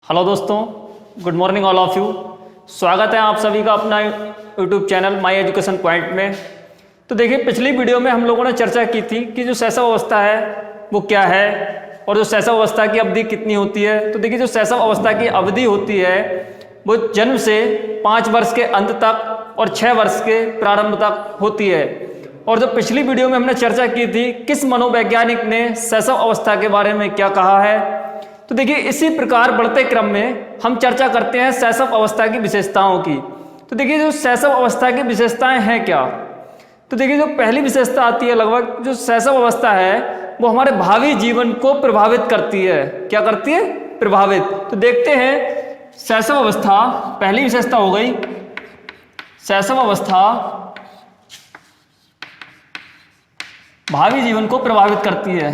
Hello दोस्तों, good morning all of you. स्वागत है आप सभी का अपना YouTube channel my education point में। तो देखिए, पिछली वीडियो में हम लोगों ने चर्चा की थी कि जो शैशव अवस्था है वो क्या है और जो शैशव अवस्था की अवधि कितनी होती है। तो देखिए, जो शैशव अवस्था की अवधि होती है वो जन्म से 5 वर्ष के अंत तक और 6 वर्ष के प्रारंभ तक होती है। और जो पिछली वीडियो में हमने चर्चा की थी किस मनोवैज्ञानिक ने शैशव अवस्था के बारे में क्या कहा है, तो देखिए इसी प्रकार बढ़ते क्रम में हम चर्चा करते हैं शैशव अवस्था की विशेषताओं की। तो देखिए, जो शैशव अवस्था की विशेषताएं हैं क्या, तो देखिए जो पहली विशेषता आती है, लगभग जो शैशव अवस्था है वो हमारे भावी जीवन को प्रभावित करती है। क्या करती है? प्रभावित। तो देखते हैं शैशव अवस्था, पहली विशेषता हो गई शैशव अवस्था भावी जीवन को प्रभावित करती है।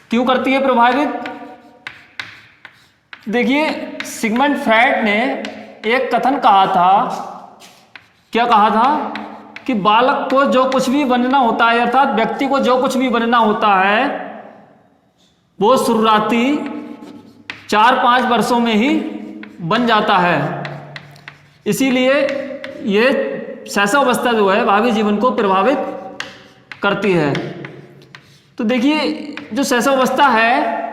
क्यों करती है प्रभावित? देखिए, सिगमंड फ्रायड ने एक कथन कहा था। क्या कहा था? कि बालक को जो कुछ भी बनना होता है, अर्थात व्यक्ति को जो कुछ भी बनना होता है वो शुरुआती 4-5 वर्षों में ही बन जाता है। इसीलिए ये शैशव अवस्था जो है भावी जीवन को प्रभावित करती है। तो देखिए, जो शैशव अवस्था है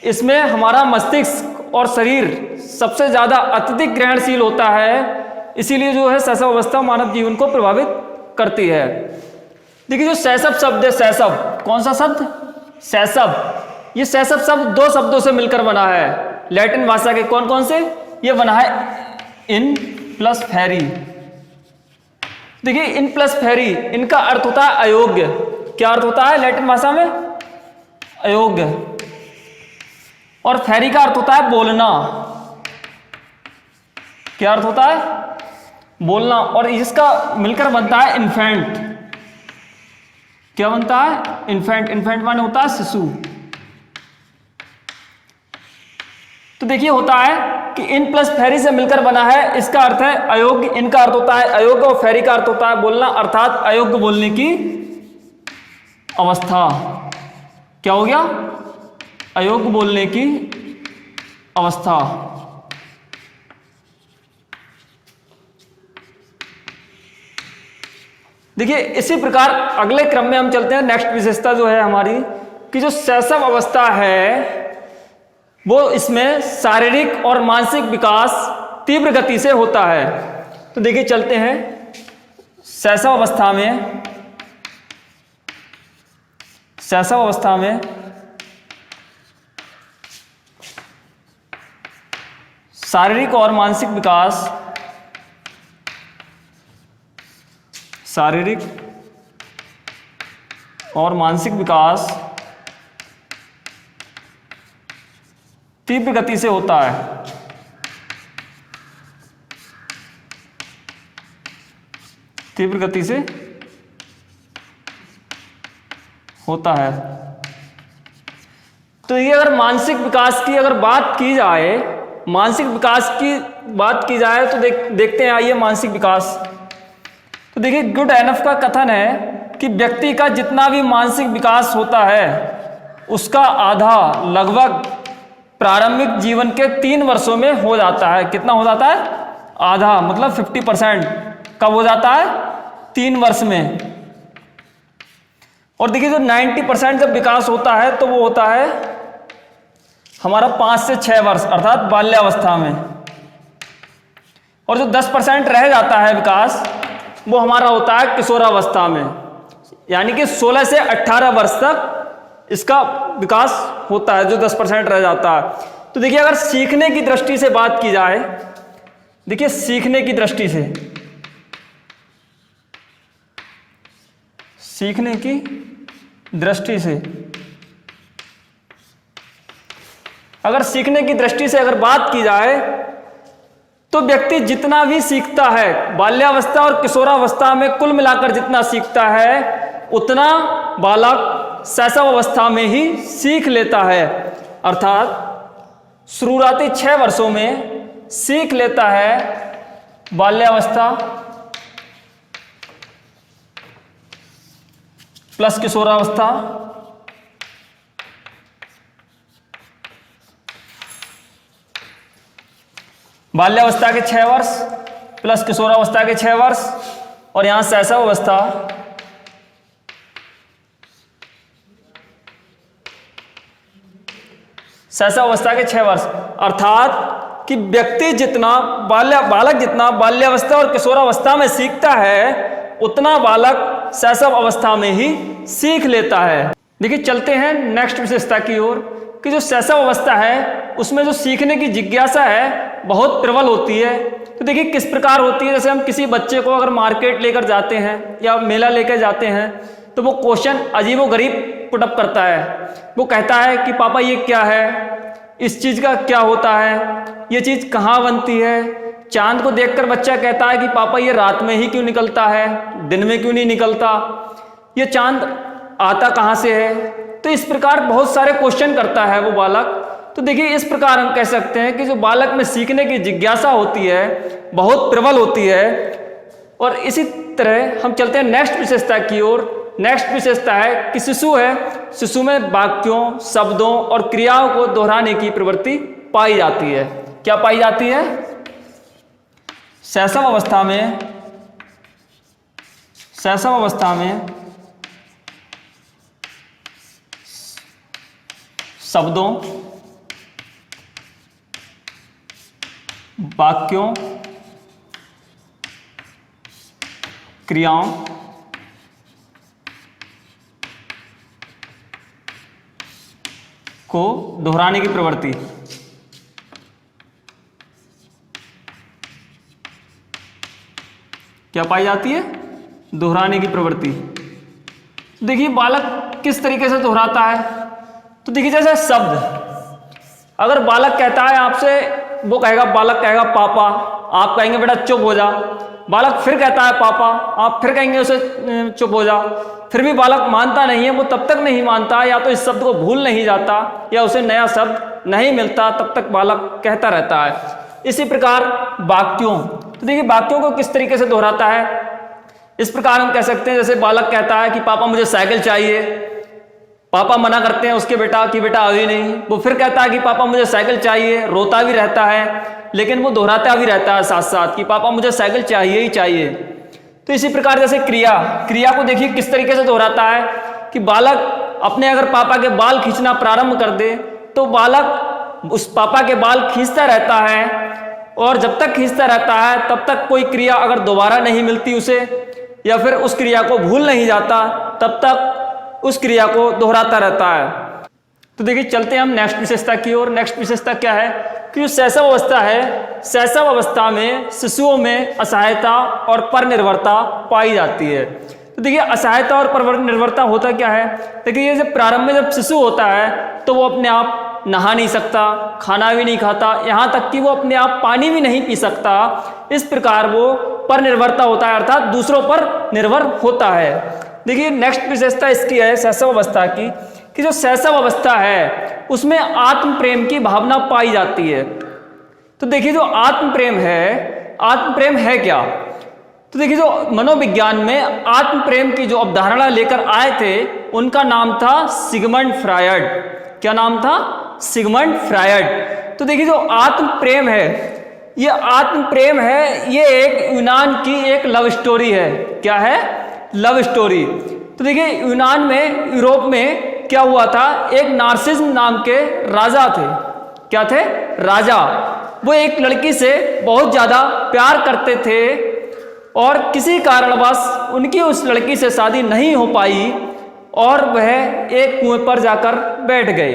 इसमें हमारा मस्तिष्क और शरीर सबसे ज़्यादा अत्यधिक ग्रहणशील होता है। इसीलिए जो है शैशव अवस्था मानव जीवन को प्रभावित करती है। देखिए, जो शैशव शब्द है, शैशव कौन सा शब्द? शैशव। ये शैशव शब्द 2 शब्दों से मिलकर बना है। लैटिन भाषा के कौन कौन से? ये बना है इन प्लस फेरी। देखिए, इन प्लस फेरी, इनका अर्थ होता है अयोग्य। क्या अर्थ होता है लैटिन भाषा में? अयोग्य। और फेरी का अर्थ होता है बोलना। क्या अर्थ होता है? बोलना। और इसका मिलकर बनता है इन्फेंट। क्या बनता है? इन्फेंट। इन्फेंट माने होता है शिशु। तो देखिए, होता है कि इन प्लस फेरी से मिलकर बना है, इसका अर्थ है अयोग्य, इनका अर्थ होता है अयोग्य और फेरी का अर्थ होता है बोलना, अर्थात अयोग्य बोलने की अवस्था। क्या हो गया? अयोग्य बोलने की अवस्था। देखिए, इसी प्रकार अगले क्रम में हम चलते हैं। नेक्स्ट विशेषता जो है हमारी कि जो शैशव अवस्था है वो इसमें शारीरिक और मानसिक विकास तीव्र गति से होता है। तो देखिए, चलते हैं शैशव अवस्था में। शैशव अवस्था में शारीरिक और मानसिक विकास, शारीरिक और मानसिक विकास तीव्र गति से होता है। तीव्र गति से होता है। तो ये अगर मानसिक विकास की अगर बात की जाए, मानसिक विकास की बात की जाए तो देखते हैं, आइए मानसिक विकास। तो देखिए, गुड एनफ का कथन है कि व्यक्ति का जितना भी मानसिक विकास होता है उसका आधा लगभग प्रारंभिक जीवन के 3 वर्षों में हो जाता है। कितना हो जाता है? आधा, मतलब 50%। कब हो जाता है? 3 वर्ष में। और देखिए, जो 90% जब विकास होता है तो वो होता है हमारा 5 से 6 वर्ष, अर्थात बाल्यावस्था में। और जो 10% रह जाता है विकास वो हमारा होता है किशोरावस्था में, यानी कि 16 से 18 वर्ष तक इसका विकास होता है, जो 10% रह जाता है। तो देखिए, अगर सीखने की दृष्टि से बात की जाए, देखिए सीखने की दृष्टि से, सीखने की दृष्टि से अगर सीखने की दृष्टि से अगर बात की जाए तो व्यक्ति जितना भी सीखता है बाल्यावस्था और किशोरावस्था में, कुल मिलाकर जितना सीखता है उतना बालक शैशव अवस्था में ही सीख लेता है। अर्थात शुरुआती 6 वर्षों में सीख लेता है बाल्यावस्था प्लस किशोरावस्था बाल्यावस्था के 6 वर्ष प्लस किशोरावस्था के 6 वर्ष और यहां शैशवावस्था, शैशवावस्था के 6 वर्ष, अर्थात कि व्यक्ति जितना बालक जितना बाल्यावस्था और किशोरावस्था में सीखता है उतना बालक शैशव अवस्था में ही सीख लेता है। देखिए चलते हैं नेक्स्ट विशेषता की ओर कि जो शैशव अवस्था है उसमें जो सीखने की जिज्ञासा है बहुत प्रबल होती है। तो देखिए किस प्रकार होती है, जैसे हम किसी बच्चे को अगर मार्केट लेकर जाते हैं या मेला लेकर जाते हैं तो वो क्वेश्चन अजीबोगरीब पुटअप करता है। वो कहता है कि पापा ये क्या है, इस चीज़ का क्या होता है, ये चीज़ कहाँ बनती है। चांद को देखकर बच्चा कहता है कि पापा ये रात में ही क्यों निकलता है, दिन में क्यों नहीं निकलता, ये चांद आता कहाँ से है। तो इस प्रकार बहुत सारे क्वेश्चन करता है वो बालक। तो देखिए इस प्रकार हम कह सकते हैं कि जो बालक में सीखने की जिज्ञासा होती है बहुत प्रबल होती है। और इसी तरह हम चलते हैं नेक्स्ट विशेषता की ओर। नेक्स्ट विशेषता है कि शिशु है, शिशु में वाक्यों, शब्दों और क्रियाओं को दोहराने की प्रवृत्ति पाई जाती है। क्या पाई जाती है? शैशव अवस्था में शब्दों, वाक्यों, क्रियाओं को दोहराने की प्रवृत्ति। क्या पाई जाती है? दोहराने की प्रवृत्ति। देखिए बालक किस तरीके से दोहराता है। तो देखिए जैसे शब्द, अगर बालक कहता है आपसे, वो कहेगा, बालक कहेगा पापा, आप कहेंगे बेटा चुप हो जा। बालक फिर कहता है पापा, आप फिर कहेंगे उसे चुप हो जा। फिर भी बालक मानता नहीं है, वो तब तक नहीं मानता या तो इस शब्द को भूल नहीं जाता या उसे नया शब्द नहीं मिलता, तब तक बालक कहता रहता है। इसी प्रकार वाक्यों, तो देखिए वाक्यों को किस तरीके से दोहराता है। इस प्रकार हम कह सकते हैं जैसे बालक कहता है कि पापा मुझे साइकिल चाहिए, पापा मना करते हैं उसके बेटा कि बेटा अभी नहीं। वो फिर कहता है कि पापा मुझे साइकिल चाहिए, रोता भी रहता है लेकिन वो दोहराता भी रहता है साथ साथ कि पापा मुझे साइकिल चाहिए ही चाहिए। तो इसी प्रकार जैसे क्रिया को देखिए किस तरीके से दोहराता है कि बालक अपने अगर पापा के बाल खींचना प्रारंभ कर दे तो बालक उस पापा के बाल खींचता रहता है और जब तक खींचता रहता है तब तक कोई क्रिया अगर दोबारा नहीं मिलती उसे या फिर उस क्रिया को भूल नहीं जाता तब तक उस क्रिया को दोहराता रहता है। तो देखिए चलते हैं हम नेक्स्ट विशेषता की ओर। नेक्स्ट विशेषता क्या है कि जो शैशव अवस्था है, शैशव अवस्था में शिशुओं में असहायता और परनिर्भरता पाई जाती है। तो देखिए असहायता और परनिर्भरता होता क्या है। देखिए ये जब प्रारंभ में जब शिशु होता है तो वो अपने आप नहा नहीं सकता, खाना भी नहीं खाता, यहाँ तक कि वो अपने आप पानी भी नहीं पी सकता। इस प्रकार वो परनिर्भरता होता है, अर्थात दूसरों पर निर्भर होता है। देखिए नेक्स्ट विशेषता इसकी है शैशव अवस्था की कि जो शैशव अवस्था है उसमें आत्म प्रेम की भावना पाई जाती है। तो देखिए जो आत्म प्रेम है क्या। तो देखिए जो मनोविज्ञान में आत्म प्रेम की जो अवधारणा लेकर आए थे उनका नाम था सिगमंड फ्रायड। क्या नाम था? Sigmund Freud. तो देखिए जो आत्म प्रेम है ये एक यूनान की एक लव स्टोरी है। क्या है? Love story. तो देखिए यूनान में, यूरोप में क्या हुआ था, एक नार्सिसिज्म नाम के राजा थे। क्या थे? राजा। वो एक लड़की से बहुत ज्यादा प्यार करते थे और किसी कारणवश उनकी उस लड़की से शादी नहीं हो पाई और वह एक कुएं पर जाकर बैठ गए।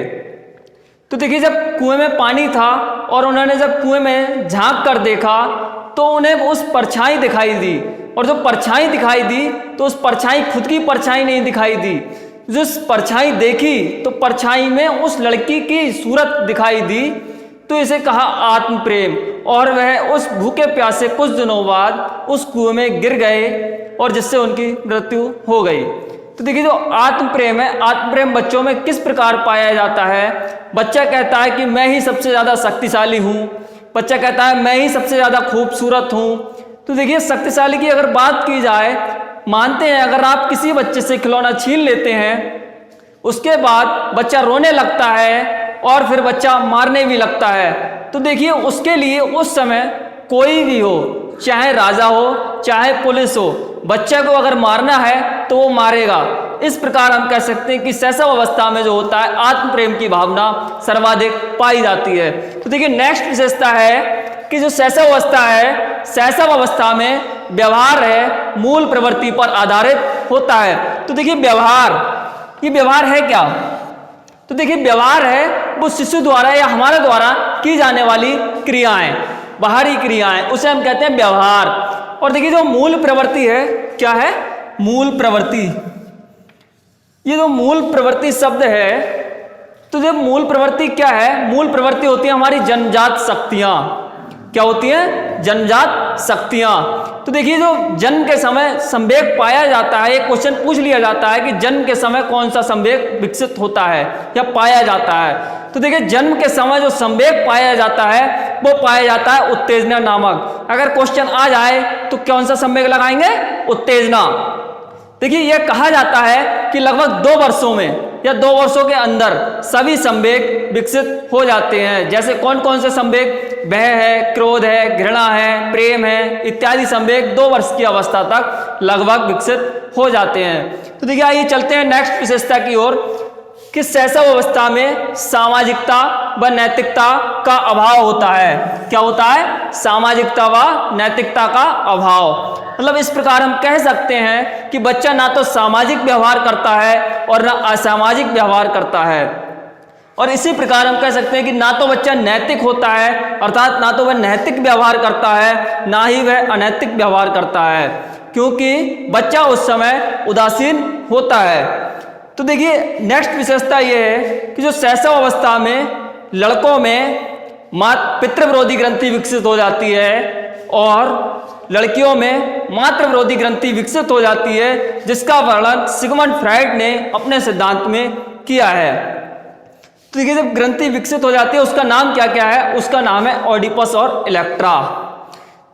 तो देखिए जब कुएं में पानी था और उन्होंने जब कुएं में झांक कर देखा तो उन्हें उस परछाई दिखाई दी और जो परछाई दिखाई दी तो उस परछाई खुद की परछाई नहीं दिखाई दी। जिस परछाई देखी तो परछाई में उस लड़की की सूरत दिखाई दी। तो इसे कहा आत्म प्रेम। और वह उस भूखे प्यासे कुछ दिनों बाद उस कुएं में गिर गए और जिससे उनकी मृत्यु हो गई। तो देखिए जो आत्म प्रेम है, आत्म प्रेम बच्चों में किस प्रकार पाया जाता है। बच्चा कहता है कि मैं ही सबसे ज्यादा शक्तिशाली हूँ, बच्चा कहता है मैं ही सबसे ज्यादा खूबसूरत हूँ। तो देखिए शक्तिशाली की अगर बात की जाए, मानते हैं अगर आप किसी बच्चे से खिलौना छीन लेते हैं उसके बाद बच्चा रोने लगता है और फिर बच्चा मारने भी लगता है। तो देखिए उसके लिए उस समय कोई भी हो, चाहे राजा हो चाहे पुलिस हो, बच्चे को अगर मारना है तो वो मारेगा। इस प्रकार हम कह सकते हैं कि शैशव अवस्था में जो होता है आत्म प्रेम की भावना सर्वाधिक पाई जाती है। तो देखिए नेक्स्ट विशेषता है कि जो शैशव अवस्था है, शैशव अवस्था में व्यवहार है मूल प्रवृत्ति पर आधारित होता है। तो देखिए व्यवहार, ये व्यवहार है क्या? तो देखिए व्यवहार है वो शिशु द्वारा या हमारे द्वारा की जाने वाली क्रियाएं, बाहरी क्रियाएं, उसे हम कहते हैं व्यवहार। और देखिए जो मूल प्रवृत्ति है, क्या है? मूल प्रवृत्ति। ये जो मूल प्रवृत्ति शब्द है, तो जब मूल प्रवृत्ति क्या है? मूल प्रवृत्ति होती है हमारी जन्मजात शक्तियां। क्या होती है? जन्मजात शक्तियां। तो देखिए जो जन्म के समय संवेग पाया जाता है, एक क्वेश्चन पूछ लिया जाता है कि जन्म के समय कौन सा संवेग विकसित होता है या पाया जाता है। तो देखिए जन्म के समय जो संवेग पाया जाता है वो पाया जाता है उत्तेजना नामक। अगर क्वेश्चन आ जाए तो कौन सा संवेग लगाएंगे? उत्तेजना। देखिए यह कहा जाता है कि लगभग 2 वर्षों में या 2 वर्षों के अंदर सभी संवेग विकसित हो जाते हैं। जैसे कौन कौन से संवेग? भय है, क्रोध है, घृणा है, प्रेम है, इत्यादि संवेग 2 वर्ष की अवस्था तक लगभग विकसित हो जाते हैं। तो देखिए आइए चलते हैं नेक्स्ट विशेषता की ओर कि शैशव अवस्था में सामाजिकता व नैतिकता का अभाव होता है। क्या होता है? सामाजिकता व नैतिकता का अभाव। मतलब इस प्रकार हम कह सकते हैं कि बच्चा ना तो सामाजिक व्यवहार करता है और ना असामाजिक व्यवहार करता है। और इसी प्रकार हम कह सकते हैं कि ना तो बच्चा नैतिक होता है, अर्थात ना तो वह नैतिक व्यवहार करता है, ना ही वह अनैतिक व्यवहार करता है, क्योंकि बच्चा उस समय उदासीन होता है। तो देखिए नेक्स्ट विशेषता यह है कि जो शैशव अवस्था में लड़कों में पितृ विरोधी ग्रंथि विकसित हो जाती है और लड़कियों में मातृ विरोधी ग्रंथि विकसित हो जाती है, जिसका वर्णन सिगमंड फ्राइड ने अपने सिद्धांत में किया है। तो देखिए जब ग्रंथि विकसित हो जाती है उसका नाम क्या क्या है? उसका नाम है ओडिपस और इलेक्ट्रा।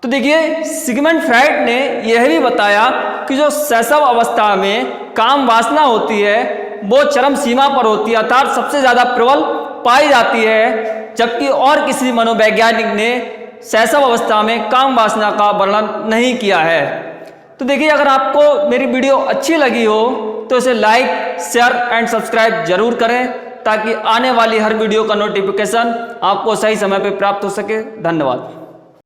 तो देखिए सिगमंड फ्राइड ने यह भी बताया कि जो शैशव अवस्था में काम वासना होती है वो चरम सीमा पर होती है, अर्थात सबसे ज्यादा प्रबल पाई जाती है, जबकि और किसी मनोवैज्ञानिक ने शैशव अवस्था में काम वासना का वर्णन नहीं किया है। तो देखिए अगर आपको मेरी वीडियो अच्छी लगी हो तो इसे लाइक, शेयर एंड सब्सक्राइब जरूर करें, ताकि आने वाली हर वीडियो का नोटिफिकेशन आपको सही समय पर प्राप्त हो सके। धन्यवाद।